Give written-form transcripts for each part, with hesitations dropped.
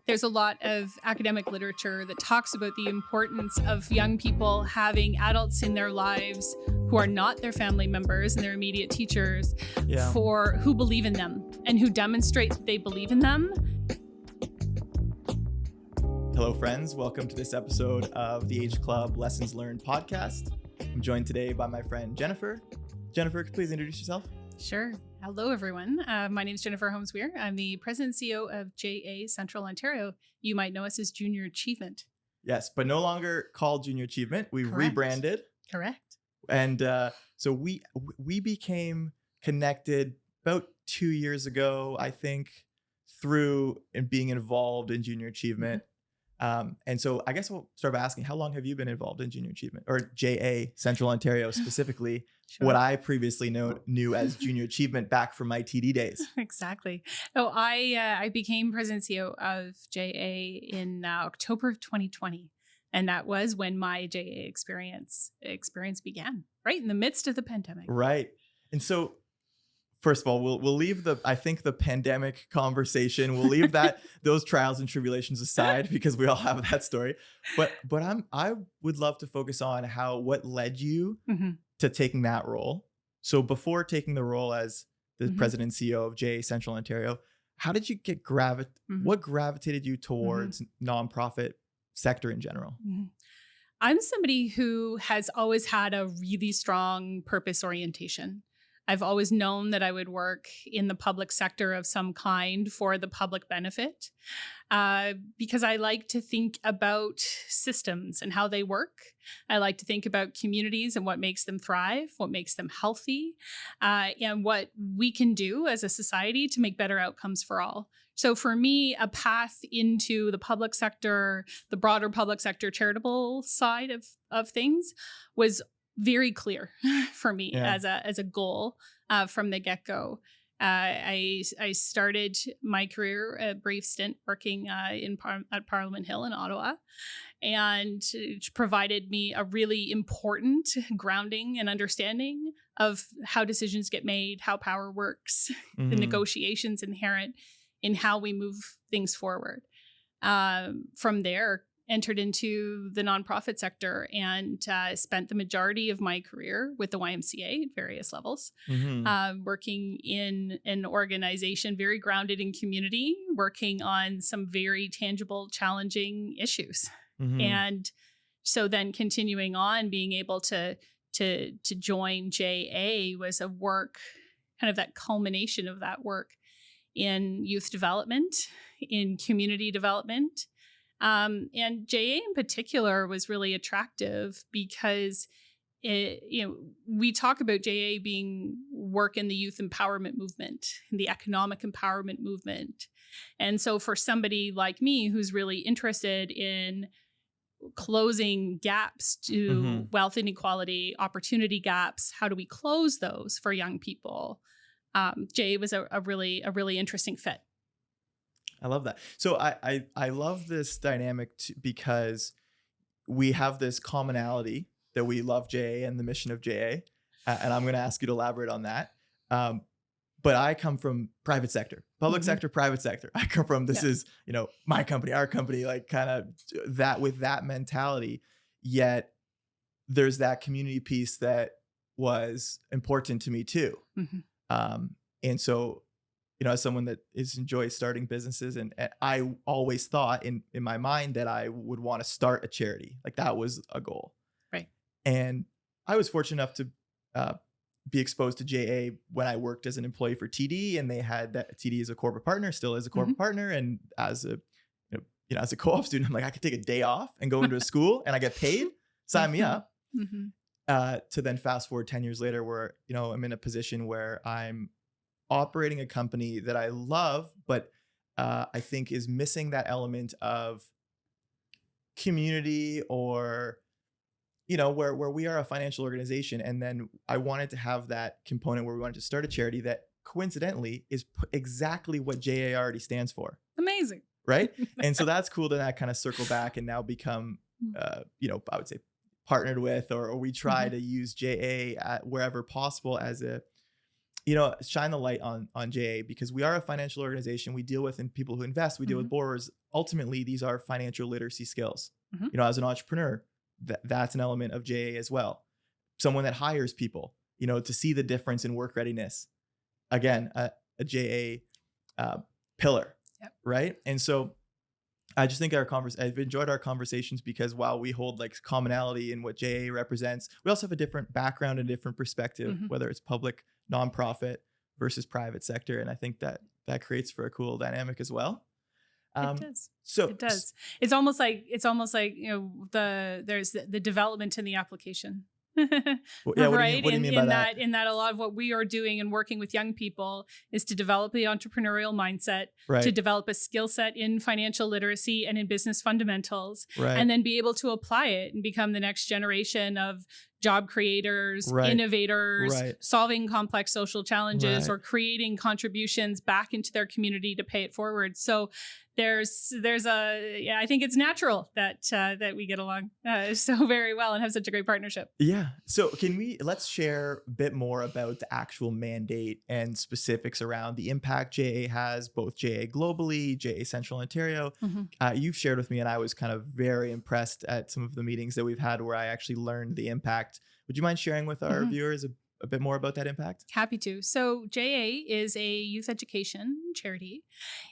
There's a lot of academic literature that talks about the importance of young people having adults in their lives who are not their family members and their immediate teachers for who believe in them and who demonstrate that they believe in them. Hello, friends. Welcome to this episode of the Age Club Lessons Learned podcast. I'm joined today by my friend Jennifer. Jennifer, could you please introduce yourself? Sure. Hello, everyone. My name is Jennifer Holmes Weier. I'm the president and CEO of JA Central Ontario. You might know us as Junior Achievement. Yes, but no longer called Junior Achievement. We rebranded. Correct. And so we became connected about 2 years ago, I think, through and being involved in Junior Achievement. And so I guess we'll start by asking, how long have you been involved in Junior Achievement, or JA Central Ontario specifically? Sure. What I previously knew as Junior Achievement back from my TD days. Exactly. So I became president and CEO of JA in October of 2020. And that was when my JA experience began, right in the midst of the pandemic. Right. And so first of all, we'll leave the pandemic conversation. We'll leave those trials and tribulations aside because we all have that story. But I would love to focus on what led you to taking that role. So before taking the role as the president and CEO of JA Central Ontario, how did you get what gravitated you towards nonprofit sector in general? I'm somebody who has always had a really strong purpose orientation. I've always known that I would work in the public sector of some kind for the public benefit, because I like to think about systems and how they work. I like to think about communities and what makes them thrive, what makes them healthy, and what we can do as a society to make better outcomes for all. So for me, a path into the public sector, the broader public sector charitable side of things was very clear for me as a goal from the get-go. I started my career, a brief stint working at Parliament Hill in Ottawa, and it provided me a really important grounding and understanding of how decisions get made, how power works, the negotiations inherent in how we move things forward. From there, entered into the nonprofit sector and spent the majority of my career with the YMCA at various levels, working in an organization very grounded in community, working on some very tangible, challenging issues. And so then continuing on, being able to join JA was a work, kind of that culmination of that work in youth development, in community development. And JA in particular was really attractive because we talk about JA being work in the youth empowerment movement, the economic empowerment movement. And so for somebody like me who's really interested in closing gaps to wealth inequality, opportunity gaps, how do we close those for young people? JA was a really interesting fit. I love that. So I love this dynamic because we have this commonality that we love JA and the mission of JA. And I'm going to ask you to elaborate on that. But I come from private sector, public sector, private sector. I come from, this is, my company, our company, like kind of that with that mentality. Yet there's that community piece that was important to me too. And so, as someone that enjoys starting businesses, and I always thought in my mind that I would want to start a charity. Like that was a goal. Right. And I was fortunate enough to be exposed to JA when I worked as an employee for TD, and they had that TD as a corporate partner, still is a corporate partner. And as a, as a co-op student, I'm like, I could take a day off and go into a school and I get paid, sign me up. To then fast forward 10 years later where, I'm in a position where I'm operating a company that I love, but I think is missing that element of community, or, where we are a financial organization. And then I wanted to have that component where we wanted to start a charity that coincidentally is exactly what JA already stands for. Amazing. Right. And so that's cool that I kind of circle back and now become, I would say partnered with, or we try to use JA at wherever possible as a shine the light on JA, because we are a financial organization. We deal with people who invest. We deal with borrowers. Ultimately, these are financial literacy skills. As an entrepreneur, that's an element of JA as well. Someone that hires people, to see the difference in work readiness. Again, a JA pillar, right? And so I just think I've enjoyed our conversations, because while we hold like commonality in what JA represents, we also have a different background and different perspective, whether it's public, nonprofit versus private sector. And I think that creates for a cool dynamic as well. It does. So it does. It's almost like there's the development in the application. Well, right. What do you mean by that? In that a lot of what we are doing and working with young people is to develop the entrepreneurial mindset, to develop a skill set in financial literacy and in business fundamentals, and then be able to apply it and become the next generation of job creators, innovators, solving complex social challenges, or creating contributions back into their community to pay it forward. So I think it's natural that we get along so very well and have such a great partnership. Yeah. So let's share a bit more about the actual mandate and specifics around the impact JA has, both JA globally, JA Central Ontario. You've shared with me, and I was kind of very impressed at some of the meetings that we've had where I actually learned the impact. Would you mind sharing with our viewers a bit more about that impact? Happy to. So JA is a youth education charity,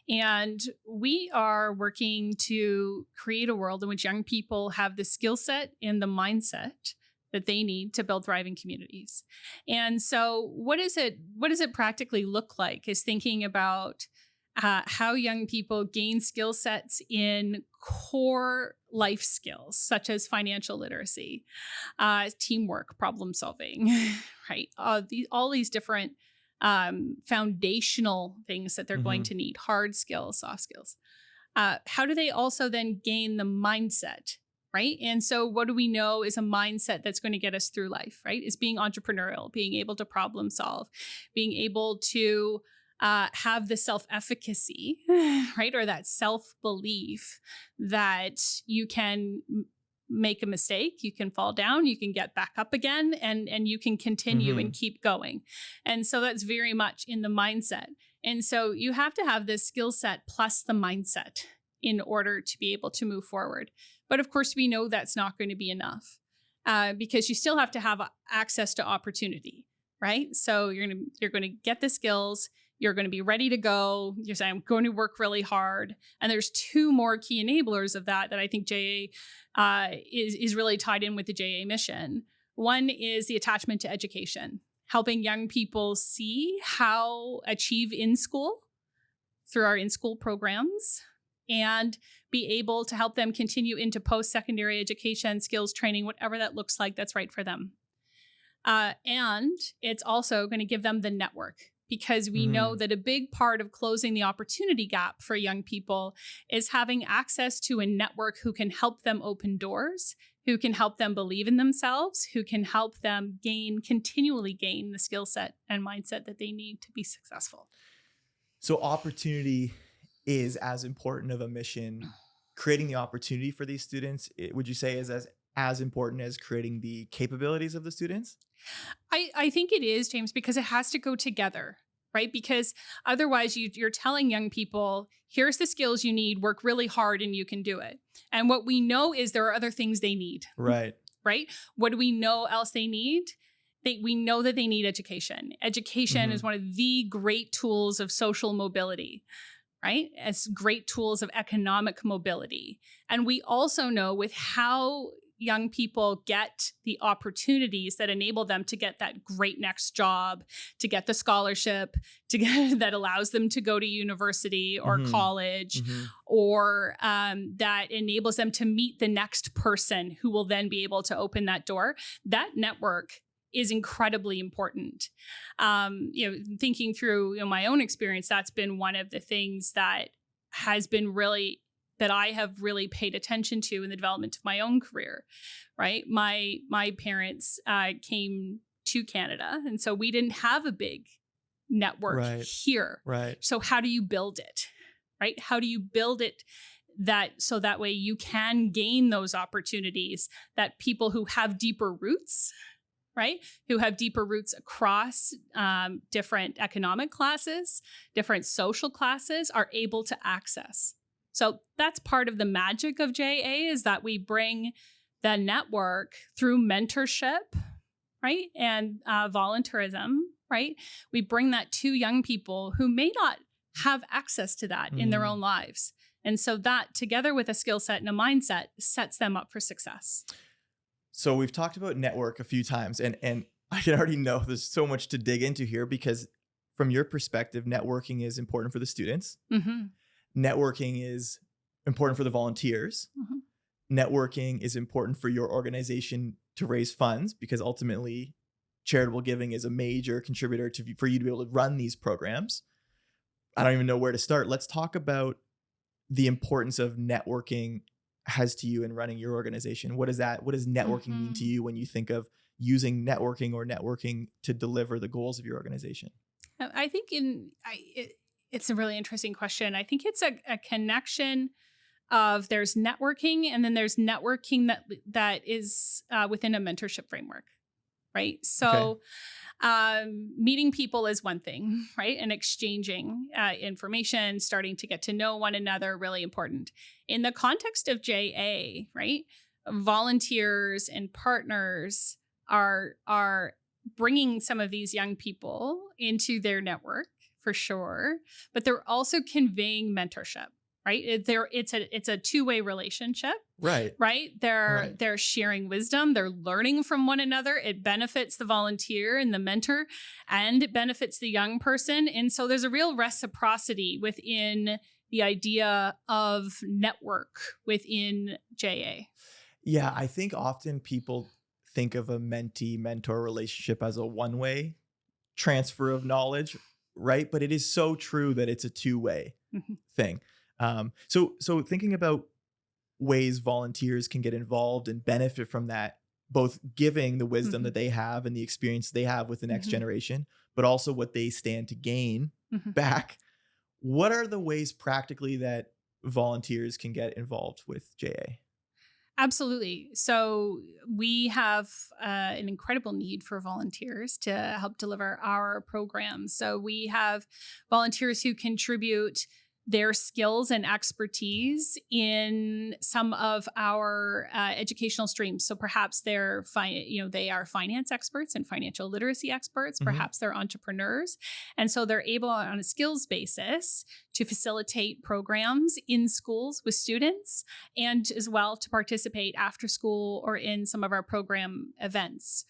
and we are working to create a world in which young people have the skill set and the mindset that they need to build thriving communities. And so what does it practically look like is thinking about how young people gain skill sets in core life skills, such as financial literacy, teamwork, problem solving, right? All these different foundational things that they're going to need, hard skills, soft skills. How do they also then gain the mindset, right? And so what do we know is a mindset that's going to get us through life, right? Is being entrepreneurial, being able to problem solve, being able to have the self-efficacy, right? Or that self-belief that you can make a mistake, you can fall down, you can get back up again, and you can continue and keep going. And so that's very much in the mindset. And so you have to have this skill set plus the mindset in order to be able to move forward. But of course, we know that's not going to be enough because you still have to have access to opportunity, right? So you're going to get the skills. You're going to be ready to go. You're saying, I'm going to work really hard. And there's two more key enablers of that I think JA is really tied in with the JA mission. One is the attachment to education, helping young people see how achieve in school through our in-school programs and be able to help them continue into post-secondary education, skills training, whatever that looks like that's right for them. And it's also going to give them the network, because we know that a big part of closing the opportunity gap for young people is having access to a network who can help them open doors, who can help them believe in themselves, who can help them continually gain the skill set and mindset that they need to be successful. So opportunity is as important of a mission. Creating the opportunity for these students, would you say is as important as creating the capabilities of the students? I think it is, James, because it has to go together, right? Because otherwise you're telling young people, here's the skills you need, work really hard and you can do it. And what we know is there are other things they need. Right. What do we know else they need? We know that they need education. Education is one of the great tools of social mobility, right? As great tools of economic mobility. And we also know with how young people get the opportunities that enable them to get that great next job, to get the scholarship, that allows them to go to university or college, or that enables them to meet the next person who will then be able to open that door. That network is incredibly important. Thinking through my own experience, that's been one of the things that I have really paid attention to in the development of my own career, right? My parents came to Canada, and so we didn't have a big network here. Right. So how do you build it, right? How do you build it so that way you can gain those opportunities that people who have deeper roots, right? Who have deeper roots across different economic classes, different social classes are able to access. So that's part of the magic of JA is that we bring the network through mentorship, right? And volunteerism, right? We bring that to young people who may not have access to that in their own lives. And so that together with a skill set and a mindset sets them up for success. So we've talked about network a few times, and I can already know there's so much to dig into here because from your perspective, networking is important for the students. Networking is important for the volunteers. Networking is important for your organization to raise funds because ultimately charitable giving is a major contributor for you to be able to run these programs. I don't even know where to start. Let's talk about the importance of networking has to you in running your organization. What does networking mean to you when you think of using networking or networking to deliver the goals of your organization? I think it's a really interesting question. I think it's a connection of there's networking and then there's networking that is within a mentorship framework, right? So meeting people is one thing, right? And exchanging information, starting to get to know one another, really important. In the context of JA, right? Volunteers and partners are bringing some of these young people into their network for sure, but they're also conveying mentorship. Right. It's a two-way relationship. Right. They're sharing wisdom. They're learning from one another. It benefits the volunteer and the mentor, and it benefits the young person. And so there's a real reciprocity within the idea of network within JA. Yeah, I think often people think of a mentee-mentor relationship as a one-way transfer of knowledge, right? But it is so true that it's a two-way thing. So thinking about ways volunteers can get involved and benefit from that, both giving the wisdom that they have and the experience they have with the next generation, but also what they stand to gain back. What are the ways practically that volunteers can get involved with JA? Absolutely. So we have an incredible need for volunteers to help deliver our programs. So we have volunteers who contribute their skills and expertise in some of our educational streams. So perhaps they are finance experts and financial literacy experts. Perhaps they're entrepreneurs. And so they're able on a skills basis to facilitate programs in schools with students and as well to participate after school or in some of our program events.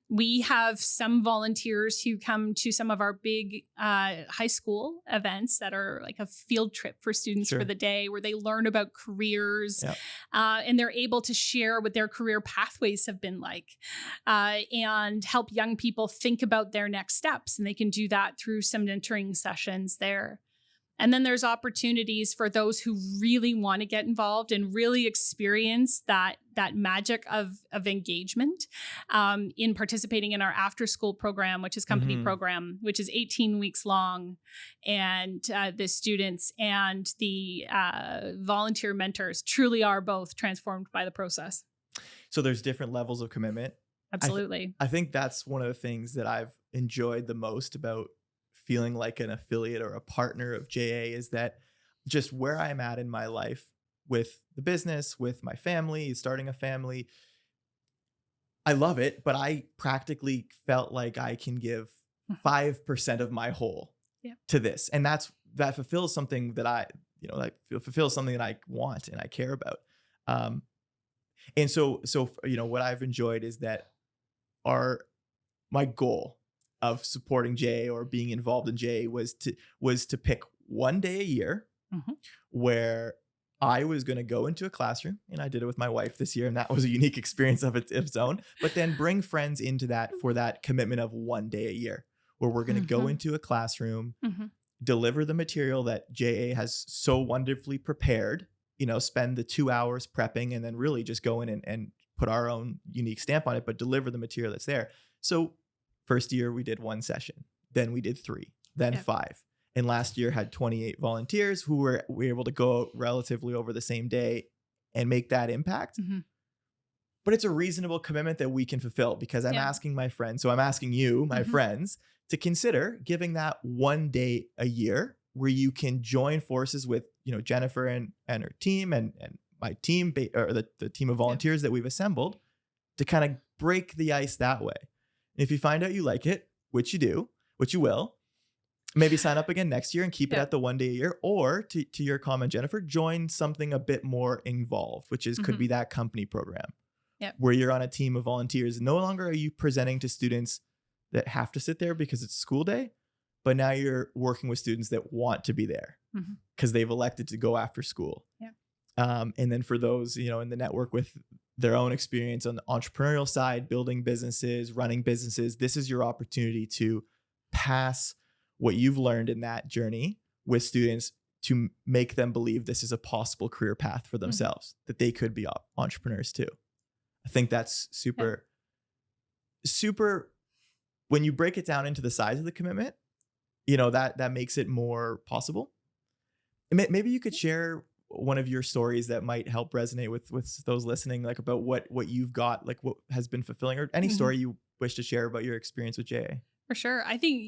We have some volunteers who come to some of our big high school events that are like a field trip for students for the day where they learn about careers and they're able to share what their career pathways have been like and help young people think about their next steps. And they can do that through some mentoring sessions there. And then there's opportunities for those who really want to get involved and really experience that magic of engagement in participating in our after school program, which is company program, which is 18 weeks long. And the students and the volunteer mentors truly are both transformed by the process. So there's different levels of commitment. Absolutely. I think that's one of the things that I've enjoyed the most about feeling like an affiliate or a partner of JA is that just where I'm at in my life with the business, with my family, starting a family, I love it, but I practically felt like I can give 5% of my whole to this. And that fulfills something that fulfills something that I want and I care about. And so, what I've enjoyed is that my goal of supporting JA or being involved in JA was to pick one day a year where I was going to go into a classroom, and I did it with my wife this year, and that was a unique experience of its own, but then bring friends into that for that commitment of one day a year where we're going to go into a classroom, deliver the material that JA has so wonderfully prepared, spend the 2 hours prepping and then really just go in and put our own unique stamp on it, but deliver the material that's there. So first year we did one session, then we did 3, then 5. And last year had 28 volunteers who were able to go relatively over the same day and make that impact. but it's a reasonable commitment that we can fulfill, because I'm asking my friends. So I'm asking you, my friends, to consider giving that one day a year where you can join forces with, Jennifer and her team and my team, or the team of volunteers that we've assembled, to kind of break the ice that way. And if you find out you like it, which you will, maybe sign up again next year and keep it at the one day a year, or to your comment, Jennifer, join something a bit more involved, which is could be that company program where you're on a team of volunteers. No longer are you presenting to students that have to sit there because it's school day, but now you're working with students that want to be there because they've elected to go after school. And then for those, in the network with their own experience on the entrepreneurial side, building businesses, running businesses, this is your opportunity to pass what you've learned in that journey with students to make them believe this is a possible career path for themselves, that they could be entrepreneurs too. I think that's super, when you break it down into the size of the commitment, that makes it more possible. Maybe you could share one of your stories that might help resonate with those listening, like about what you've got, like what has been fulfilling, or any story you wish to share about your experience with JA. For sure. I think,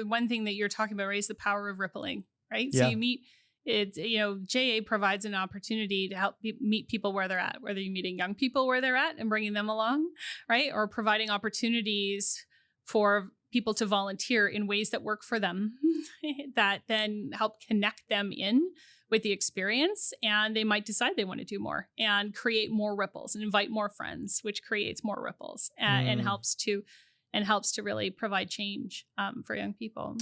one thing that you're talking about, right, is the power of rippling, right? So you meet, JA provides an opportunity to help meet people where they're at, whether you're meeting young people where they're at and bringing them along, right? Or providing opportunities for people to volunteer in ways that work for them that then help connect them in with the experience, and they might decide they want to do more and create more ripples and invite more friends, which creates more ripples and helps to really provide change for young people.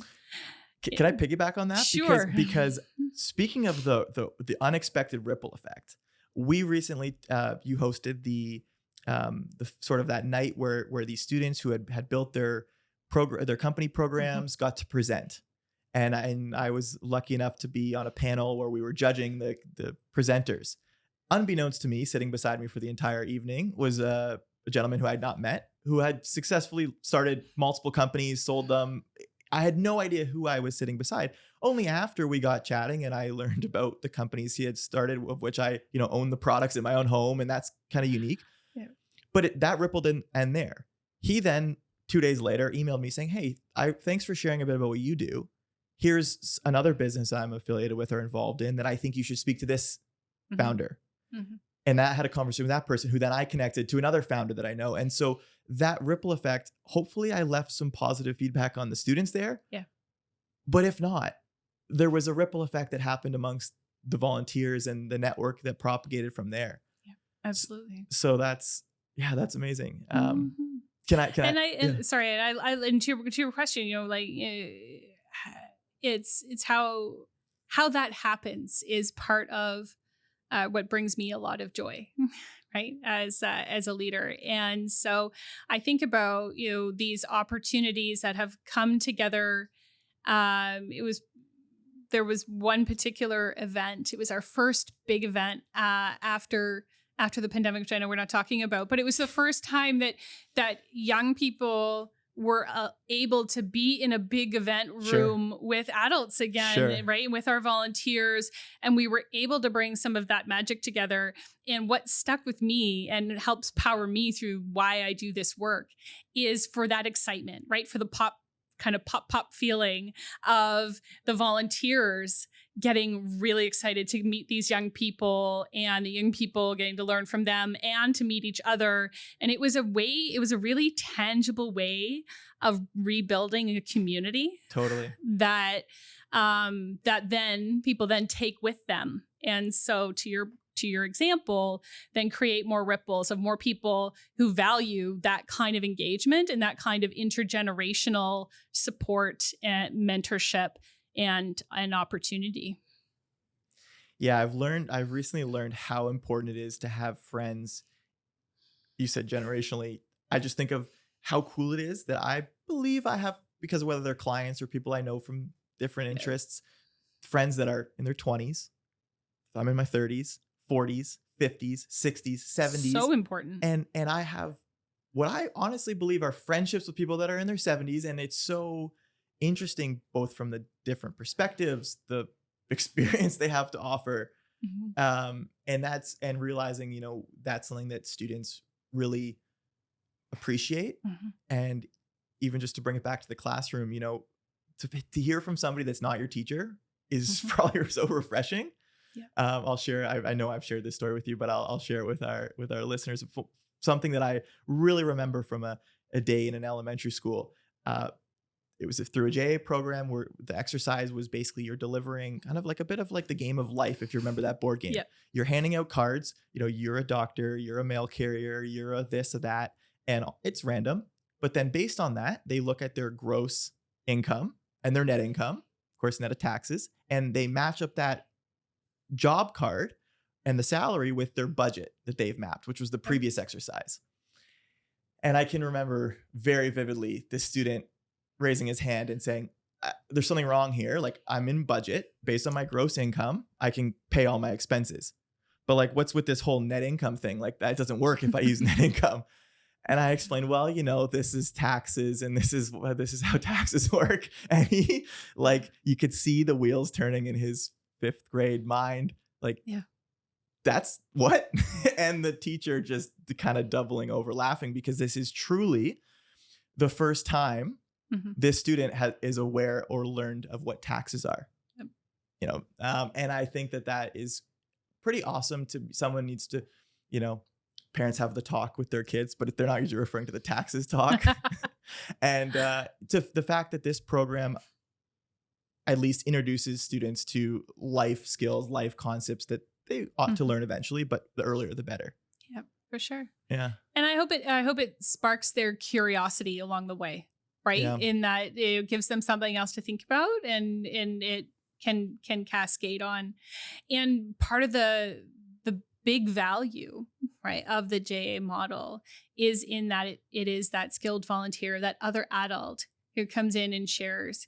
Can I piggyback on that? Sure. Because speaking of the unexpected ripple effect, we recently you hosted the sort of that night where these students who had built their company programs got to present. And I was lucky enough to be on a panel where we were judging the presenters. Unbeknownst to me, sitting beside me for the entire evening was a gentleman who I had not met, who had successfully started multiple companies, sold them. I had no idea who I was sitting beside. Only after we got chatting and I learned about the companies he had started, of which I, own the products in my own home, and that's kind of unique. Yeah. But that ripple didn't end there. He then 2 days later emailed me saying, "Hey, thanks for sharing a bit about what you do. Here's another business I'm affiliated with or involved in that I think you should speak to this founder." And that had a conversation with that person, who then I connected to another founder that I know. And so that ripple effect, hopefully I left some positive feedback on the students there. Yeah. But if not, there was a ripple effect that happened amongst the volunteers and the network that propagated from there. Yeah, absolutely. So that's amazing. Sorry, and to your question, it's how that happens is part of what brings me a lot of joy, right? As a leader. And so I think about, these opportunities that have come together. There was one particular event. It was our first big event after the pandemic, which I know we're not talking about, but it was the first time that young people were able to be in a big event room with adults again, right? With our volunteers. And we were able to bring some of that magic together. And what stuck with me and helps power me through why I do this work is for that excitement, right? For the pop feeling of the volunteers getting really excited to meet these young people, and the young people getting to learn from them and to meet each other. And it was a really tangible way of rebuilding a community. Totally. That then people then take with them. And so to your example, then create more ripples of more people who value that kind of engagement and that kind of intergenerational support and mentorship and an opportunity. Yeah, I've recently learned how important it is to have friends. You said generationally. I just think of how cool it is that I believe I have, because of whether they're clients or people I know from different interests, friends that are in their 20s. I'm in my 30s, 40s, 50s, 60s, 70s. So important. And I have what I honestly believe are friendships with people that are in their 70s. And it's so interesting, both from the different perspectives, the experience they have to offer. And realizing, that's something that students really appreciate. And even just to bring it back to the classroom, to hear from somebody that's not your teacher is probably so refreshing. Yeah. I'll share. I know I've shared this story with you, but I'll share it with our listeners. Something that I really remember from a day in an elementary school. It was through a JA program where the exercise was basically you're delivering kind of like a bit of like the game of life. If you remember that board game, you're handing out cards. You're a doctor, you're a mail carrier, you're a this or that, and it's random. But then based on that, they look at their gross income and their net income, of course, net of taxes, and they match up that job card and the salary with their budget that they've mapped, which was the previous exercise. And I can remember very vividly this student raising his hand and saying, there's something wrong here. Like, I'm in budget based on my gross income. I can pay all my expenses. But like, what's with this whole net income thing? Like, that doesn't work if I use net income. And I explained, well, this is taxes and this is how taxes work. And he, like, you could see the wheels turning in his 5th grade mind. Like, that's what? And the teacher just kind of doubling over laughing, because this is truly the first time this student is aware or learned of what taxes are. And I think that is pretty awesome. Someone needs to, parents have the talk with their kids, but if they're not usually referring to the taxes talk. And to the fact that this program at least introduces students to life skills, life concepts that they ought to learn eventually, but the earlier the better. Yeah, for sure. Yeah. And I hope it sparks their curiosity along the way, right? Yeah. In that it gives them something else to think about, and it can cascade on. And part of the big value, right, of the JA model is in that it is that skilled volunteer, that other adult who comes in and shares.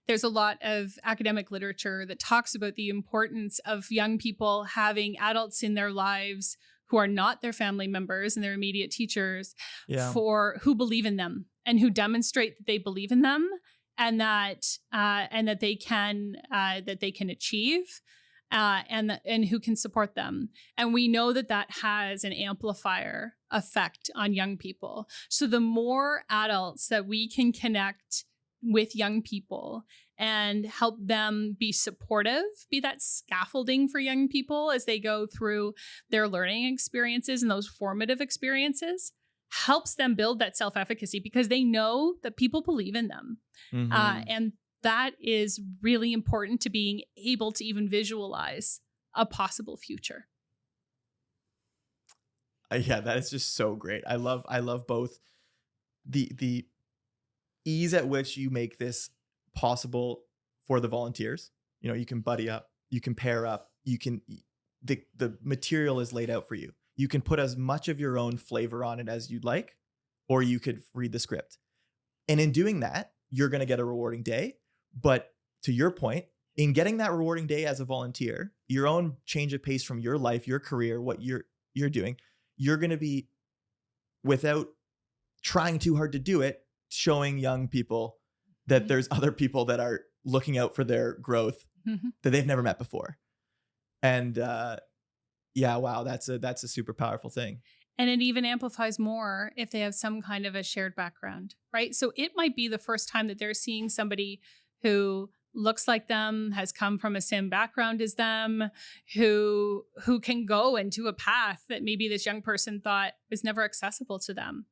There's a lot of academic literature that talks about the importance of young people having adults in their lives who are not their family members and their immediate teachers, who believe in them and who demonstrate that they believe in them, and that they can achieve. And who can support them. And we know that has an amplifier effect on young people. So the more adults that we can connect with young people and help them be supportive, be that scaffolding for young people as they go through their learning experiences and those formative experiences, helps them build that self-efficacy, because they know that people believe in them. And that is really important to being able to even visualize a possible future. Yeah, that is just so great. I love both the ease at which you make this possible for the volunteers. You can buddy up, you can pair up, the material is laid out for you. You can put as much of your own flavor on it as you'd like, or you could read the script. And in doing that, you're going to get a rewarding day. But to your point, in getting that rewarding day as a volunteer, your own change of pace from your life, your career, what you're doing, you're going to be, without trying too hard to do it, showing young people that there's other people that are looking out for their growth that they've never met before. And wow, that's a super powerful thing. And it even amplifies more if they have some kind of a shared background, right? So it might be the first time that they're seeing somebody who looks like them, has come from a sim background as them, who can go into a path that maybe this young person thought was never accessible to them,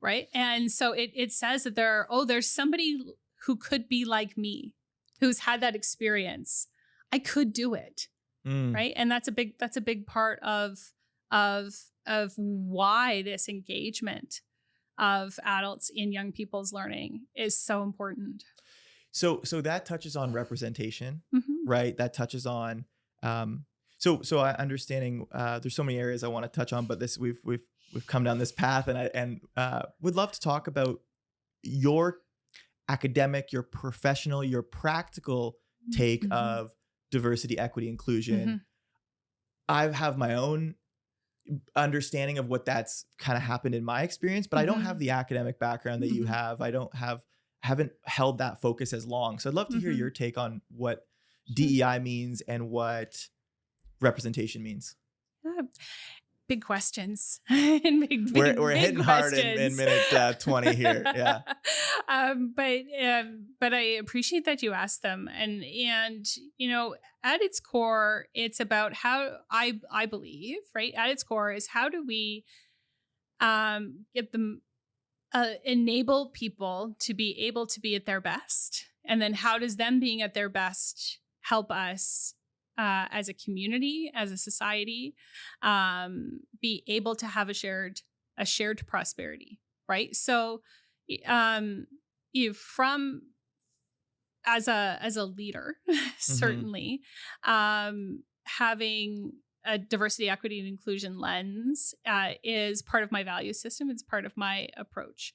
right? And so it says that there's somebody who could be like me, who's had that experience. I could do it, right? And that's a big part of why this engagement of adults in young people's learning is so important. So that touches on representation, right? That touches on, so I understanding, there's so many areas I want to touch on, but we've come down this path, and would love to talk about your academic, your professional, your practical take of diversity, equity, inclusion. I have my own understanding of what that's kind of happened in my experience, but I don't have the academic background that you have. I haven't held that focus as long. So I'd love to hear your take on what DEI means and what representation means. big questions and We're big hitting hard in questions. minute 20 here. Yeah. But I appreciate that you asked them, and at its core, it's about how I believe, right? At its core is how do we get them enable people to be able to be at their best, and then how does them being at their best help us as a community, as a society, be able to have a shared prosperity, right? So, you from as a leader, certainly, having a diversity, equity, and inclusion lens is part of my value system. It's part of my approach.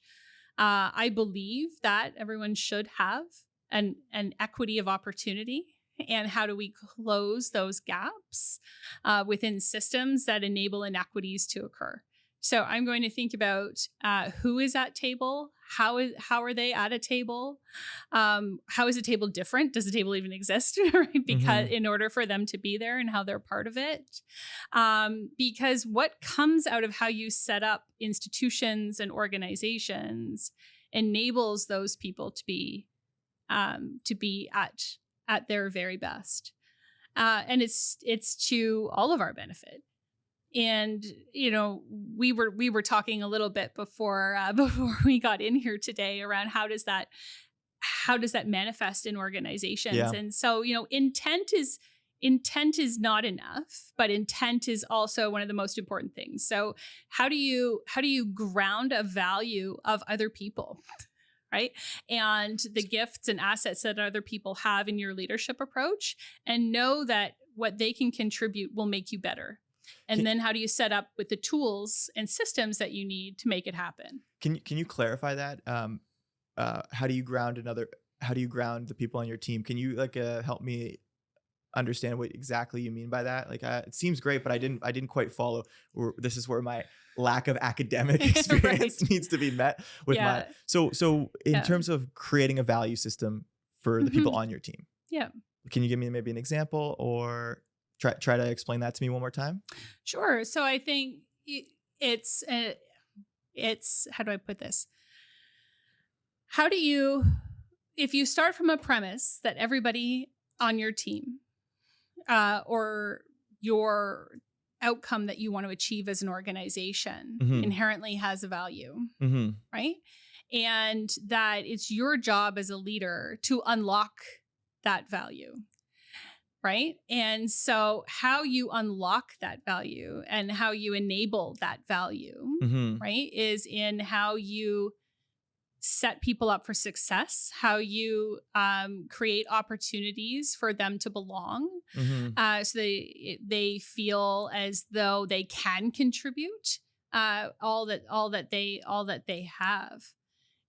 I believe that everyone should have an equity of opportunity. And how do we close those gaps within systems that enable inequities to occur? So I'm going to think about who is at table, how are they at a table, how is a table different? Does the table even exist? Right? Because in order for them to be there and how they're part of it, because what comes out of how you set up institutions and organizations enables those people to be at their very best, and it's to all of our benefit. And we were talking a little bit before we got in here today around how does that manifest in organizations. Yeah. And so intent is not enough, but intent is also one of the most important things. So how do you ground a value of other people, right? And the gifts and assets that other people have in your leadership approach, and know that what they can contribute will make you better. And then how do you set up with the tools and systems that you need to make it happen? Can you clarify that? How do you ground the people on your team? Can you help me understand what exactly you mean by that? It seems great, but I didn't quite follow. This is where my lack of academic experience Right. needs to be met with Yeah. So in terms of creating a value system for the people on your team. Yeah. Can you give me maybe an example, or try to explain that to me one more time? Sure. So I think it's how do I put this? How do you, if you start from a premise that everybody on your team or your outcome that you want to achieve as an organization inherently has a value, right? And that it's your job as a leader to unlock that value, right? And so how you unlock that value and how you enable that value, right, is in how you set people up for success, how you create opportunities for them to belong, so they feel as though they can contribute all that they have.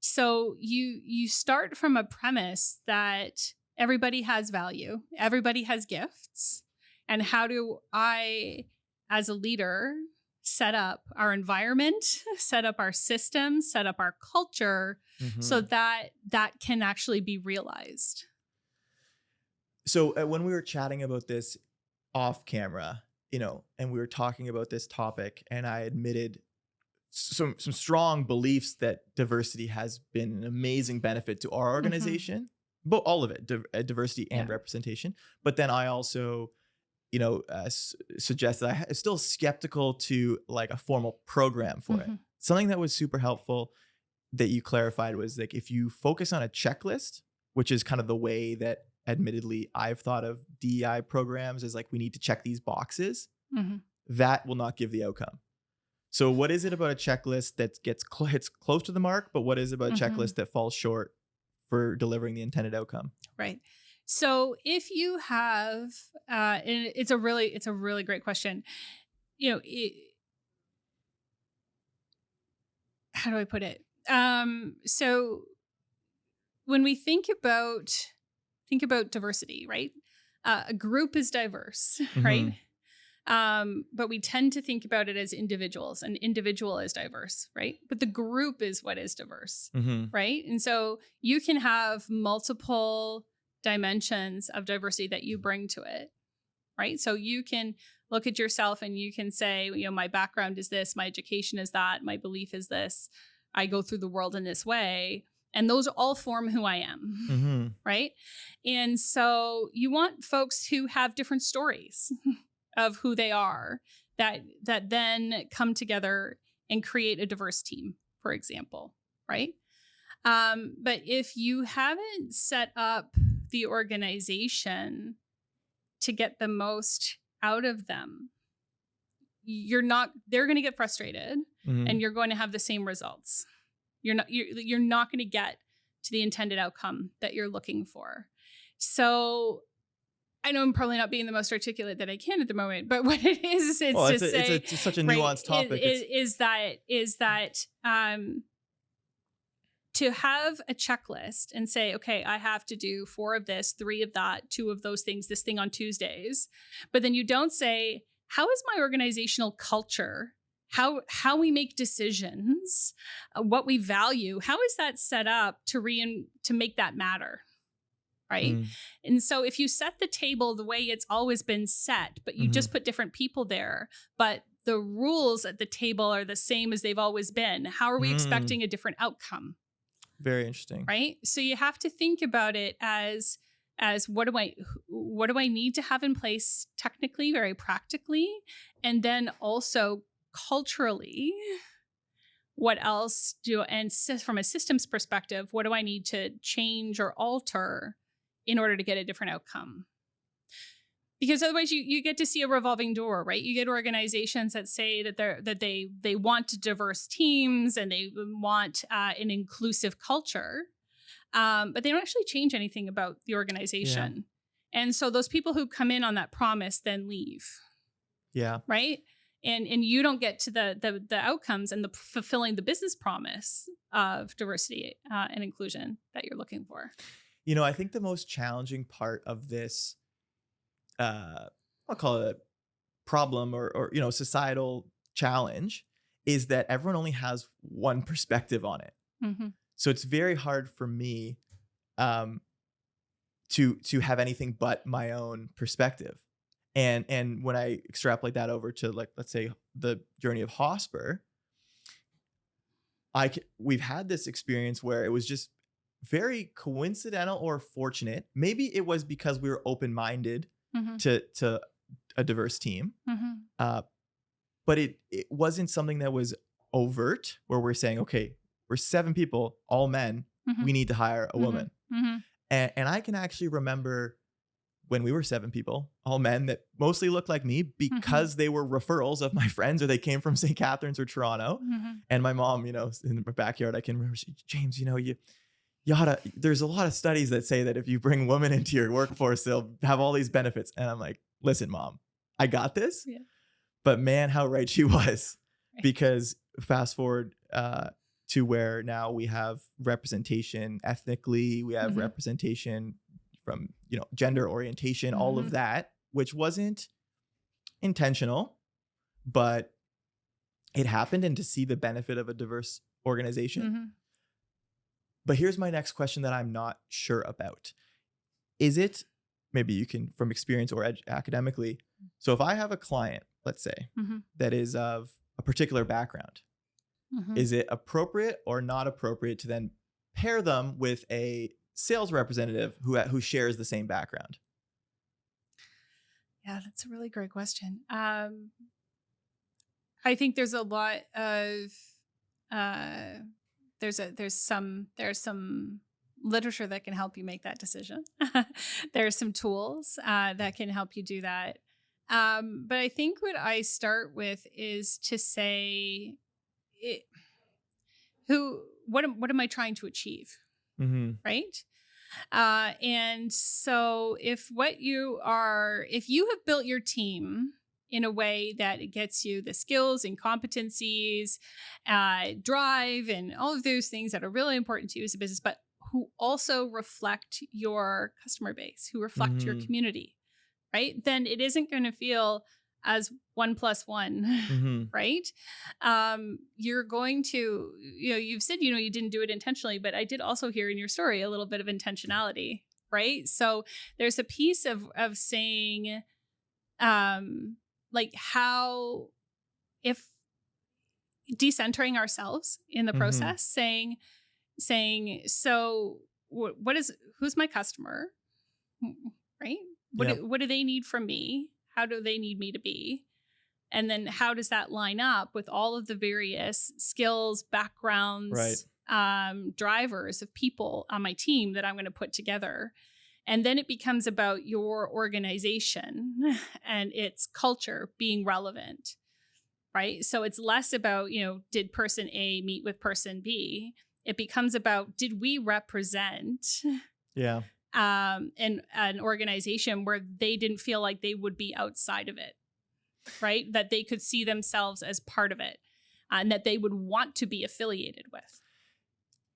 So you start from a premise that everybody has value, everybody has gifts, and how do I, as a leader, set up our environment, set up our systems, set up our culture so that can actually be realized. So when we were chatting about this off camera, and we were talking about this topic, and I admitted some strong beliefs that diversity has been an amazing benefit to our organization, but all of it, diversity and representation. But then I also suggest that I'm still skeptical to a formal program for it. Something that was super helpful that you clarified was if you focus on a checklist, which is kind of the way that admittedly I've thought of DEI programs, as we need to check these boxes, that will not give the outcome. So what is it about a checklist that hits close to the mark, but what is it about a checklist that falls short for delivering the intended outcome? Right. So if you have, and it's a really great question. How do I put it? So when we think about diversity, right? A group is diverse, right? But we tend to think about it as individuals. An individual is diverse, right? But the group is what is diverse, right? And so you can have multiple dimensions of diversity that you bring to it, right? So you can look at yourself and you can say, my background is this, my education is that, my belief is this, I go through the world in this way. And those all form who I am, right? And so you want folks who have different stories of who they are that then come together and create a diverse team, for example, right? But if you haven't set up the organization to get the most out of them, they're going to get frustrated and you're going to have the same results. You're not going to get to the intended outcome that you're looking for. So I know I'm probably not being the most articulate that I can at the moment, but what it is, it's such a nuanced topic. Is that to have a checklist and say, okay, I have to do 4 of this, 3 of that, 2 of those things, this thing on Tuesdays. But then you don't say, how is my organizational culture? How we make decisions, what we value, how is that set up to make that matter? Right. And so if you set the table the way it's always been set, but you just put different people there, but the rules at the table are the same as they've always been, how are we expecting a different outcome? Very interesting. Right. So you have to think about it as what do I need to have in place technically, very practically, and then also culturally, what else from a systems perspective, what do I need to change or alter in order to get a different outcome? Because otherwise you get to see a revolving door, right? You get organizations that say that they want diverse teams and they want an inclusive culture, but they don't actually change anything about the organization. Yeah. And so those people who come in on that promise then leave. Yeah. Right. And you don't get to the outcomes and the fulfilling the business promise of diversity and inclusion that you're looking for. I think the most challenging part of this, I'll call it a problem or societal challenge, is that everyone only has one perspective on it. So it's very hard for me to have anything but my own perspective. And when I extrapolate that over to, like, let's say the journey of Hosper, we've had this experience where it was just very coincidental or fortunate. Maybe it was because we were open-minded to a diverse team, but it wasn't something that was overt where we're saying, okay, we're 7 people, all men, we need to hire a woman. And I can actually remember when we were 7 people, all men that mostly looked like me because they were referrals of my friends or they came from St. Catharines or Toronto. And my mom, in the backyard, I can remember, James, you oughta, there's a lot of studies that say that if you bring women into your workforce, they'll have all these benefits. And I'm like, listen, Mom, I got this. Yeah. But man, how right she was. Right. Because fast forward to where now we have representation ethnically, we have representation from, gender orientation, all of that, which wasn't intentional, but it happened, and to see the benefit of a diverse organization. But here's my next question that I'm not sure about. Is it, maybe you can, from experience or academically, so if I have a client, let's say, that is of a particular background, is it appropriate or not appropriate to then pair them with a sales representative who shares the same background? Yeah, that's a really great question. I think there's a lot of there's some literature that can help you make that decision. There's some tools that can help you do that. But I think what I start with is to say, what am I trying to achieve? Right? And so if you have built your team in a way that it gets you the skills and competencies, drive, and all of those things that are really important to you as a business, but who also reflect your customer base, who reflect your community, right? Then it isn't going to feel as 1 + 1, right? You're going to, you've said, you didn't do it intentionally, but I did also hear in your story a little bit of intentionality, right? So there's a piece of saying, like how, if decentering ourselves in the Mm-hmm. process, saying, so who's my customer, right? Yep. What do they need from me? How do they need me to be? And then how does that line up with all of the various skills, Right. backgrounds, drivers of people on my team that I'm going to put together? And then it becomes about your organization and its culture being relevant, right? So it's less about, did person A meet with person B? It becomes about, did we represent Yeah. an organization where they didn't feel like they would be outside of it, right? That they could see themselves as part of it, and that they would want to be affiliated with.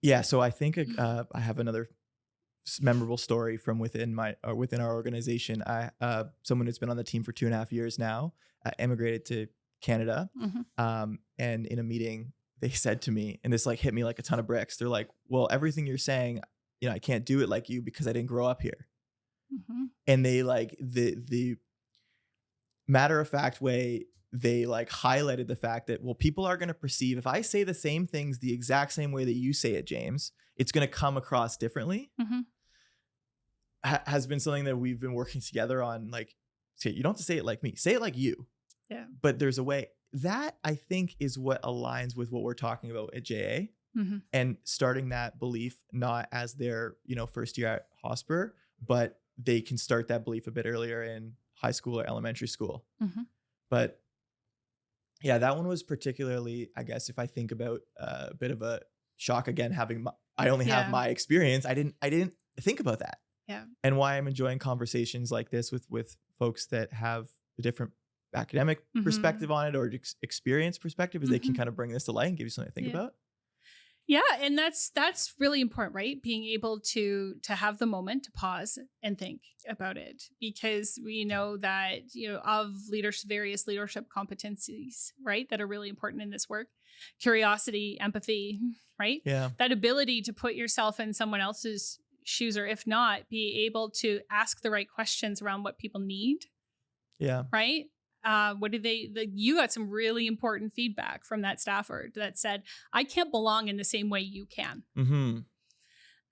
Yeah. So I think I have another memorable story from within our organization. Someone who's been on the team for 2.5 years now, emigrated to Canada. Mm-hmm. And in a meeting, they said to me, and this like hit me like a ton of bricks. They're like, well, everything you're saying, I can't do it like you because I didn't grow up here. Mm-hmm. And they like the matter of fact way, they like highlighted the fact that, well, people are going to perceive, if I say the same things the exact same way that you say it, James, it's going to come across differently. Mm-hmm. Has been something that we've been working together on. Like, say, you don't have to say it like me, say it like you. Yeah. But there's a way that I think is what aligns with what we're talking about at JA. Mm-hmm. And starting that belief, not as their, first year at Hosper, but they can start that belief a bit earlier in high school or elementary school. Mm-hmm. But yeah, that one was particularly, I guess, if I think about a bit of a shock again, I only have my experience. I didn't think about that. Yeah. And why I'm enjoying conversations like this with folks that have a different academic Mm-hmm. perspective on it, or experience perspective, is they can Mm-hmm. kind of bring this to light and give you something to think about. Yeah, and that's really important, right? Being able to have the moment to pause and think about it, because we know that of various leadership competencies, right, that are really important in this work: curiosity, empathy, right? Yeah. That ability to put yourself in someone else's shoes, or if not, be able to ask the right questions around what people need. Yeah. Right. What do you got some really important feedback from that staffer that said, I can't belong in the same way you can. Mm-hmm.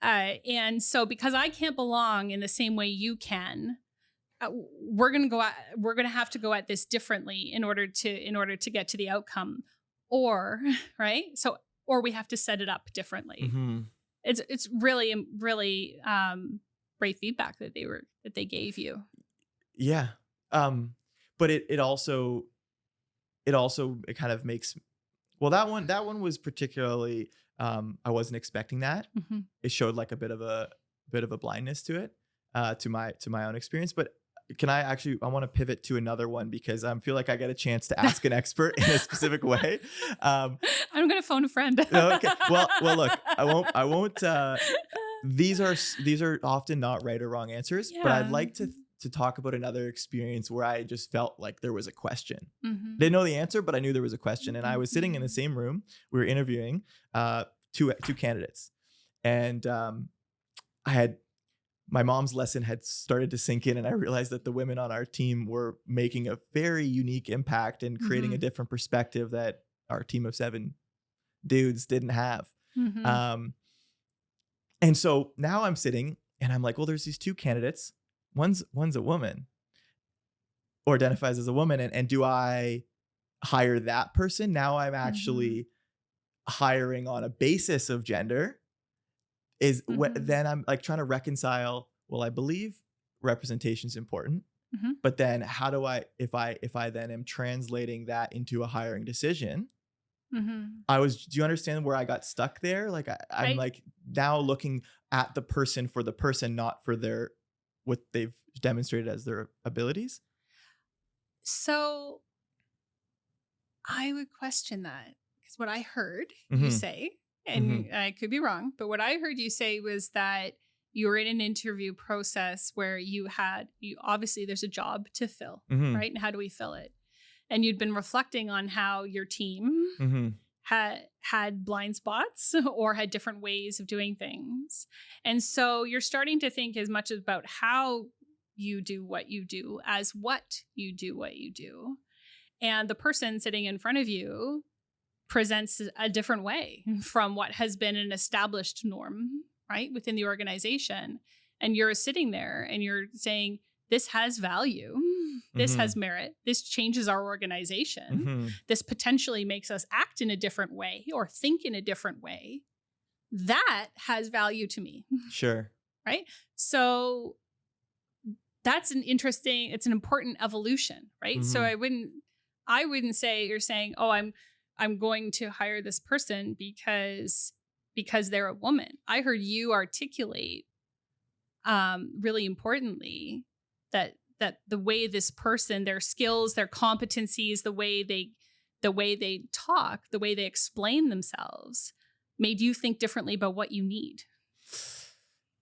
And so because I can't belong in the same way you can, we're going to have to go at this differently in order to get to the outcome, or right. So, or we have to set it up differently. Mm-hmm. It's really, really great feedback that they gave you. Yeah. But it also kind of makes, well, that one was particularly, I wasn't expecting that. Mm-hmm. It showed like a bit of a blindness to it, to my own experience. But I want to pivot to another one, because I feel like I get a chance to ask an expert in a specific way. I'm going to phone a friend. Okay. Well, look, I won't, these are often not right or wrong answers, but I'd like to talk about another experience where I just felt like there was a question. Mm-hmm. Didn't know the answer, but I knew there was a question. And I was sitting in the same room. We were interviewing two candidates. And my mom's lesson had started to sink in, and I realized that the women on our team were making a very unique impact and creating a different perspective that our team of 7 dudes didn't have. Mm-hmm. And so now I'm sitting and I'm like, well, there's these 2 candidates. One's a woman, or identifies as a woman. And do I hire that person? Now I'm actually hiring on a basis of gender. Then I'm like trying to reconcile, well, I believe representation is important, but then how do if I then am translating that into a hiring decision? Do you understand where I got stuck there? Like I'm like now looking at the person for the person, not for what they've demonstrated as their abilities. So I would question that, because what I heard you say, and I could be wrong, but what I heard you say was that you were in an interview process where you obviously there's a job to fill, right? And how do we fill it? And you'd been reflecting on how your team had blind spots or had different ways of doing things. And so you're starting to think as much about how you do what you do as what you do. and the person sitting in front of you presents a different way from what has been an established norm, right, within the organization. And you're sitting there and you're saying, this has value. This Mm-hmm. has merit. This changes our organization. Mm-hmm. This potentially makes us act in a different way or think in a different way. That has value to me. Sure. Right? So that's it's an important evolution, right? So Mm-hmm. I wouldn't say you're saying, oh, I'm going to hire this person because they're a woman. I heard you articulate really importantly that the way this person, their skills, their competencies, the way they talk, the way they explain themselves made you think differently about what you need.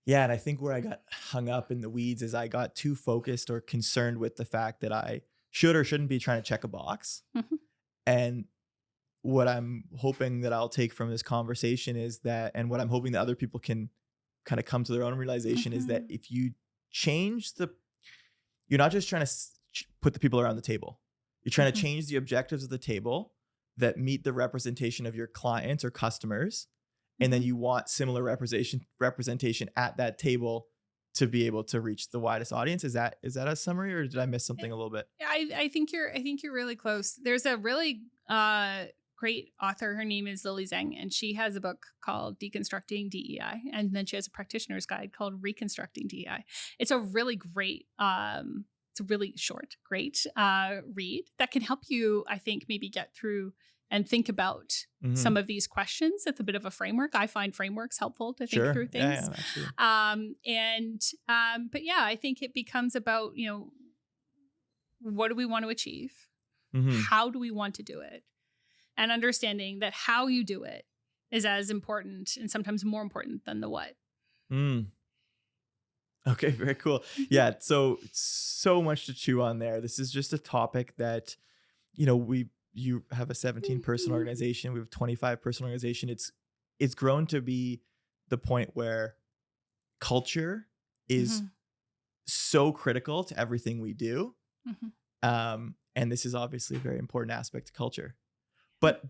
Yeah. And I think where I got hung up in the weeds is I got too focused or concerned with the fact that I should or shouldn't be trying to check a box. Mhm. And what I'm hoping that I'll take from this conversation is that, and what I'm hoping that other people can kind of come to their own realization is that if you change you're not just trying to put the people around the table. You're trying to change the objectives of the table that meet the representation of your clients or customers. And then you want similar representation at that table to be able to reach the widest audience. Is that a summary, or did I miss something a little bit? I think you're really close. There's a really great author. Her name is Lily Zhang, and she has a book called Deconstructing DEI, and then she has a practitioner's guide called Reconstructing DEI. It's a really great, it's a really short, great read that can help you, I think, maybe get through and think about some of these questions. It's a bit of a framework. I find frameworks helpful to think through things. But yeah, I think it becomes about, what do we want to achieve? How do we want to do it? And understanding that how you do it is as important and sometimes more important than the what. Okay, very cool. Yeah, so much to chew on there. This is just a topic that, you have a 17-person organization. We have a 25-person organization. It's grown to be the point where culture is so critical to everything we do. And this is obviously a very important aspect of culture. But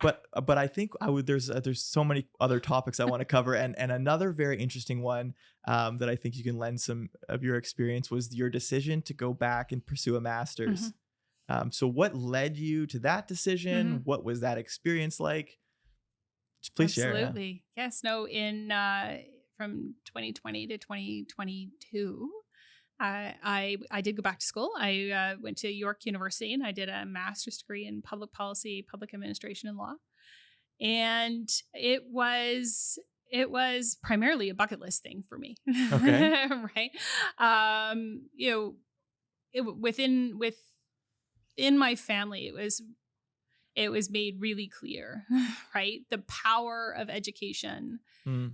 I think there's so many other topics I want to cover, and another very interesting one that I think you can lend some of your experience was your decision to go back and pursue a master's. So what led you to that decision? What was that experience like? Please share. Absolutely. Yeah. Yes. No. In from 2020 to 2022. I did go back to school. I went to York University and I did a master's degree in public policy, public administration, and law. And it was primarily a bucket list thing for me. Okay. Right. Within my family, it was made really clear, right? The power of education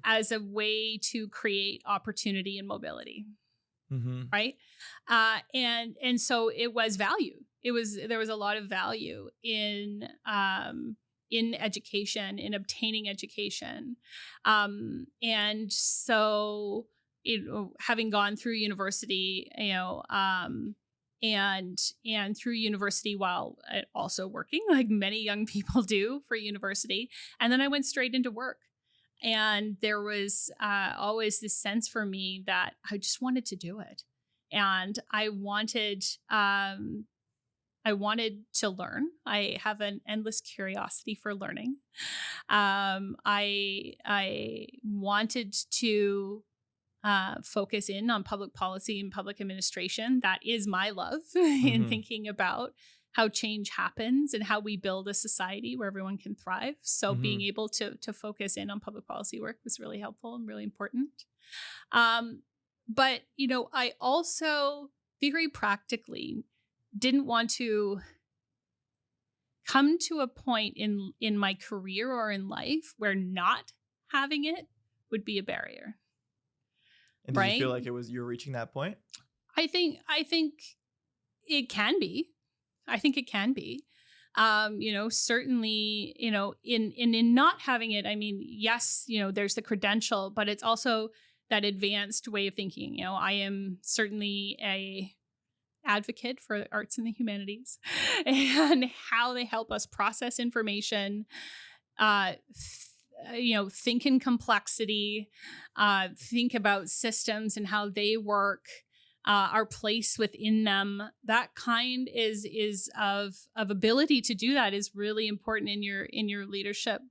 as a way to create opportunity and mobility. Right. And so it was value. There was a lot of value in education, in obtaining education. And so, having gone through university, and through university while also working, like many young people do for university. And then I went straight into work. And there was always this sense for me that I just wanted to do it. And I wanted to learn. I have an endless curiosity for learning. I wanted to focus in on public policy and public administration. That is my love in thinking about how change happens and how we build a society where everyone can thrive. So being able to focus in on public policy work was really helpful and really important. But, I also very practically didn't want to come to a point in my career or in life where not having it would be a barrier. And did you feel like you were reaching that point? I think it can be. I think it can be, certainly, in not having it, I mean, yes, there's the credential, but it's also that advanced way of thinking. I am certainly advocate for the arts and the humanities, and how they help us process information, think in complexity, think about systems and how they work, our place within them. That kind of ability to do that is really important in your leadership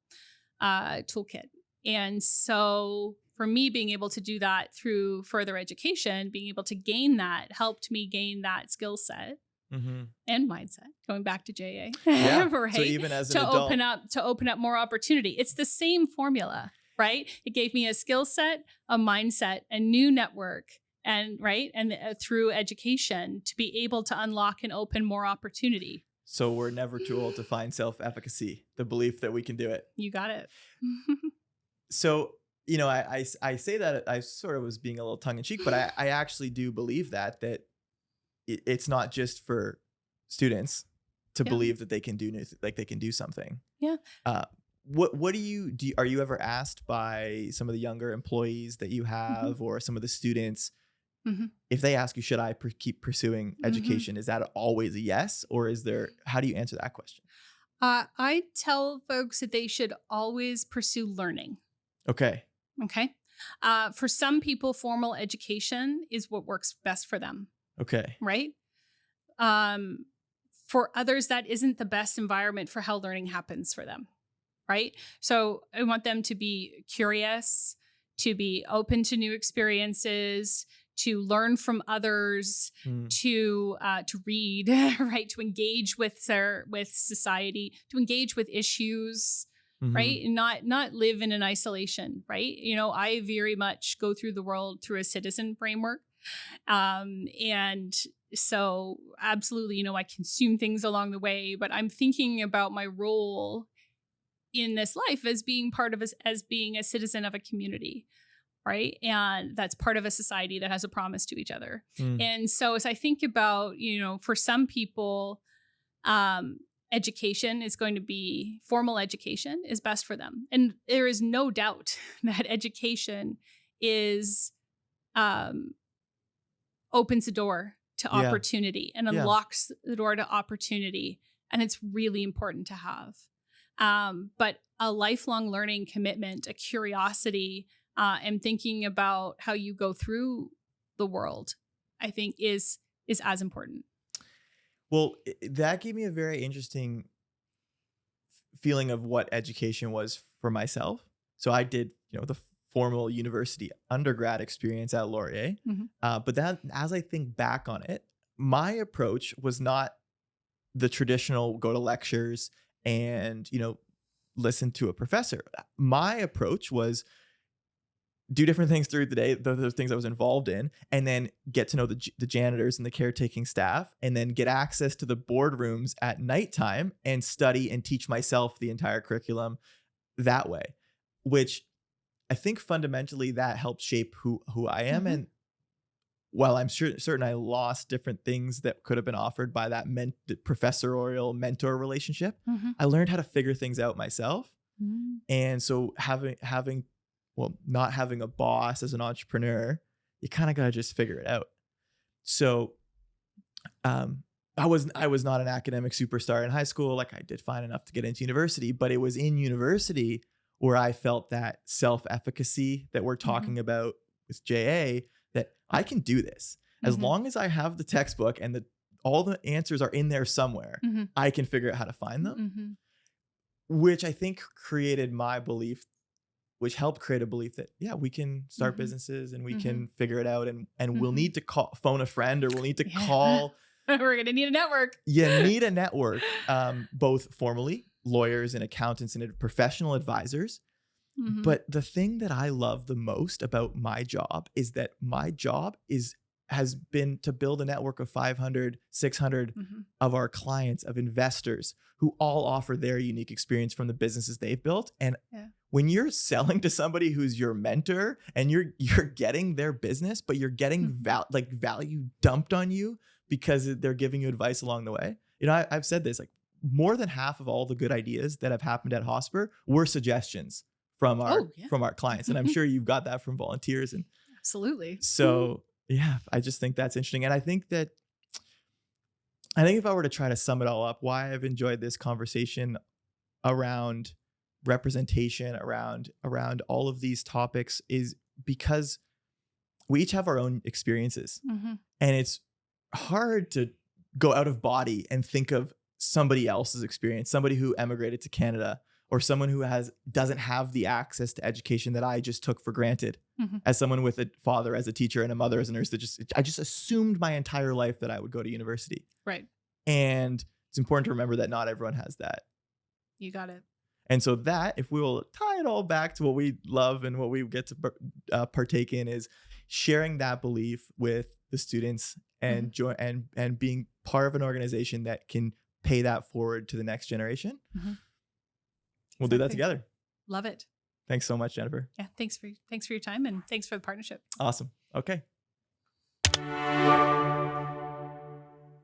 toolkit. And so for me, being able to do that through further education, being able to gain that helped me gain that skill set and mindset. Going back to JA, Yeah. right? So even as an to adult, open up more opportunity. It's the same formula, right? It gave me a skill set, a mindset, a new network, and through education to be able to unlock and open more opportunity. So we're never too old to find self-efficacy, the belief that we can do it. You got it. So, I say that I sort of was being a little tongue in cheek, but I actually do believe that it's not just for students to believe that they can do they can do something. Yeah. What do you are you ever asked by some of the younger employees that you have or some of the students, if they ask you, should I keep pursuing education? Is that always a yes? Or how do you answer that question? I tell folks that they should always pursue learning. Okay. For some people, formal education is what works best for them. Okay. Right? For others, that isn't the best environment for how learning happens for them. Right? So I want them to be curious, to be open to new experiences, to learn from others, to read, right? To engage with society, to engage with issues, right? And not live in an isolation, right? I very much go through the world through a citizen framework. And so absolutely, I consume things along the way, but I'm thinking about my role in this life as being as being a citizen of a community. Right. And that's part of a society that has a promise to each other. And so as I think about, for some people, education is going to be formal education is best for them. And there is no doubt that education opens the door to opportunity and unlocks the door to opportunity. And it's really important to have. But a lifelong learning commitment, a curiosity, and thinking about how you go through the world, I think is as important. Well, that gave me a very interesting feeling of what education was for myself. So I did, the formal university undergrad experience at Laurier. But that, as I think back on it, my approach was not the traditional go to lectures and, listen to a professor. My approach was do different things through the day, the things I was involved in, and then get to know the janitors and the caretaking staff, and then get access to the boardrooms at nighttime and study and teach myself the entire curriculum that way, which I think fundamentally that helped shape who I am. And while I'm certain I lost different things that could have been offered by that professorial mentor relationship, I learned how to figure things out myself. And so not having a boss as an entrepreneur, you kind of got to just figure it out. So I was not an academic superstar in high school. Like, I did fine enough to get into university, but it was in university where I felt that self-efficacy that we're talking about with JA, that I can do this. As long as I have the textbook and all the answers are in there somewhere, I can figure out how to find them, which I think created my belief, which helped create a belief that, we can start businesses and we can figure it out, and we'll need to phone a friend, or we'll need to call. We're going to need a network. You need a network, both formally, lawyers and accountants and professional advisors. But the thing that I love the most about my job is that my job has been to build a network of 500, 600 of our clients, of investors who all offer their unique experience from the businesses they've built. And when you're selling to somebody who's your mentor and you're getting their business, but you're getting value dumped on you because they're giving you advice along the way. I've said this, like, more than half of all the good ideas that have happened at Hosper were suggestions from our clients. And I'm sure you've got that from volunteers. And absolutely. So I just think that's interesting. And I think that I think if I were to try to sum it all up, why I've enjoyed this conversation around representation, around all of these topics, is because we each have our own experiences, Mm-hmm. and it's hard to go out of body and think of somebody else's experience, somebody who emigrated to Canada, or someone who doesn't have the access to education that I just took for granted. Mm-hmm. As someone with a father as a teacher and a mother as a nurse, I just assumed my entire life that I would go to university. Right. And it's important to remember that not everyone has that. You got it. And so that, if we will tie it all back to what we love and what we get to partake in, is sharing that belief with the students and and being part of an organization that can pay that forward to the next generation. Mm-hmm. We'll do that together. Love it. Thanks so much, Jennifer. Yeah. Thanks for your time, and thanks for the partnership. Awesome. Okay.